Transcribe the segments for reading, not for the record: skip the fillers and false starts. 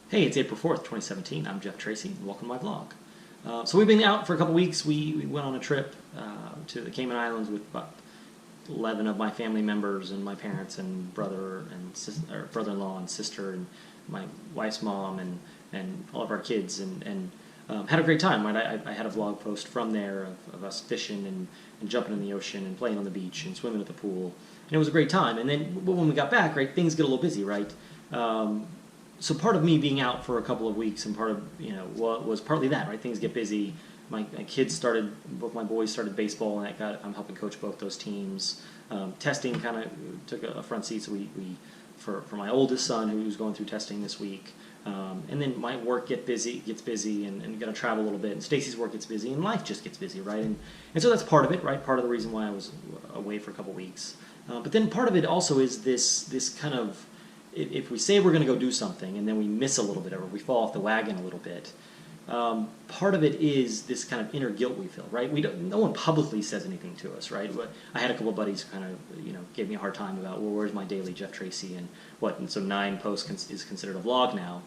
Hey, it's April 4th, 2017. I'm Jeff Tracy, and welcome to my vlog. So we've been out for a couple weeks. We went on a trip to the Cayman Islands with about 11 of my family members and my parents and brother-in-law and sister and my wife's mom and all of our kids and had a great time. Right? I had a vlog post from there of us fishing and jumping in the ocean and playing on the beach and swimming at the pool. And it was a great time. And then when we got back, right, things get a little busy, right? So part of me being out for a couple of weeks and part of, was partly that, right? Things get busy. My kids both my boys started baseball, and I'm helping coach both those teams. Testing kind of took a front seat, so for my oldest son, who's going through testing this week. And then my work gets busy, and got to travel a little bit, and Stacy's work gets busy, and life just gets busy, right? And so that's part of it, right? Part of the reason why I was away for a couple weeks. But then part of it also is this kind of, if we say we're going to go do something and then we miss a little bit, or we fall off the wagon a little bit, part of it is this kind of inner guilt we feel, right? No one publicly says anything to us, right? I had a couple of buddies who kind of, gave me a hard time about, well, where's my daily Jeff Tracy and what? And so 9 posts is considered a vlog now.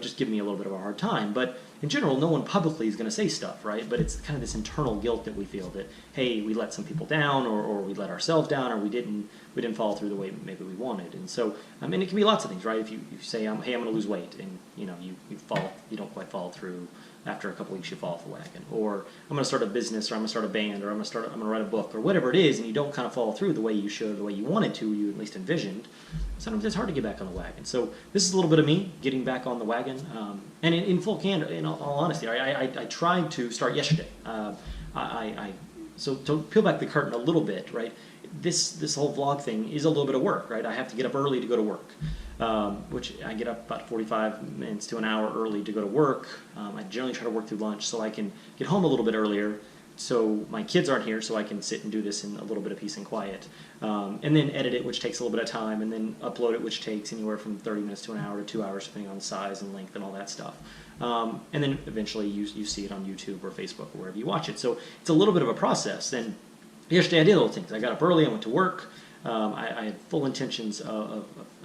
Just give me a little bit of a hard time. But in general, no one publicly is going to say stuff, right? But it's kind of this internal guilt that we feel that, hey, we let some people down, or we let ourselves down, or we didn't follow through the way maybe we wanted. And so, it can be lots of things, right? If you say, hey, I'm going to lose weight, and you don't quite follow through. After a couple weeks, you fall off the wagon. Or I'm going to start a business, or I'm going to start a band, or I'm going to write a book, or whatever it is, and you don't kind of follow through the way you should, the way you wanted to, you at least envisioned. Sometimes it's hard to get back on the wagon. So this is a little bit of me getting back on the wagon. And in full candor, in all honesty, I tried to start yesterday. So to peel back the curtain a little bit, right? This whole vlog thing is a little bit of work, right? I have to get up early to go to work, which I get up about 45 minutes to an hour early to go to work. I generally try to work through lunch so I can get home a little bit earlier, so my kids aren't here, so I can sit and do this in a little bit of peace and quiet. And then edit it, which takes a little bit of time, and then upload it, which takes anywhere from 30 minutes to an hour to 2 hours, depending on the size and length and all that stuff. And then eventually you see it on YouTube or Facebook or wherever you watch it. So it's a little bit of a process. And yesterday I did little things. I got up early, I went to work. I had full intentions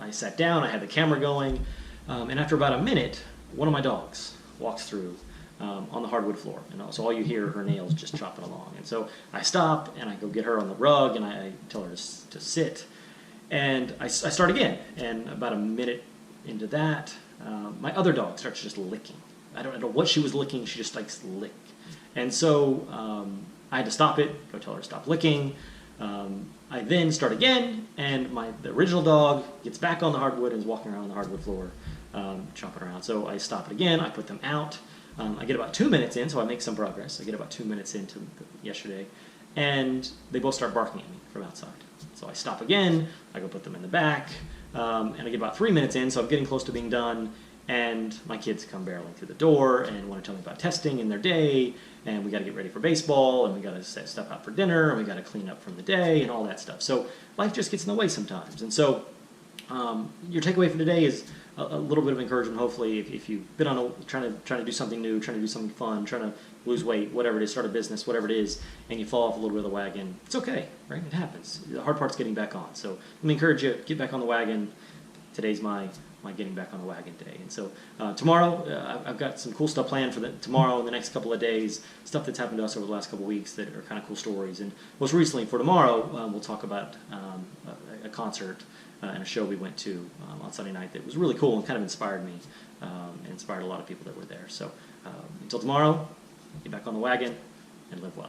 I sat down, I had the camera going, and after about a minute, one of my dogs walks through on the hardwood floor, and so all you hear are her nails just chopping along. And so I stop and I go get her on the rug, and I tell her to sit, and I start again. And about a minute into that, my other dog starts just licking. I don't know what she was licking. She just likes to lick, and so I had to stop it. Go tell her to stop licking. I then start again, and the original dog gets back on the hardwood and is walking around the hardwood floor, chomping around. So I stop it again. I put them out. I get about 2 minutes in, so I make some progress. I get about 2 minutes into yesterday, and they both start barking at me from outside. So I stop again. I go put them in the back, and I get about 3 minutes in, so I'm getting close to being done. And my kids come barreling through the door and want to tell me about testing in their day, and we got to get ready for baseball, and we got to set stuff out for dinner, and we got to clean up from the day and all that stuff. So life just gets in the way sometimes. And so your takeaway for today is a little bit of encouragement. Hopefully, if you've been on trying to do something new, trying to do something fun, trying to lose weight, whatever it is, start a business, whatever it is, and you fall off a little bit of the wagon, it's okay, right? It happens. The hard part's getting back on. So let me encourage you, get back on the wagon. Today's my getting back on the wagon day. And so tomorrow, I've got some cool stuff planned for tomorrow and the next couple of days, stuff that's happened to us over the last couple of weeks that are kind of cool stories. And most recently, for tomorrow, we'll talk about a concert and a show we went to on Sunday night that was really cool and kind of inspired me and inspired a lot of people that were there. So until tomorrow, get back on the wagon and live well.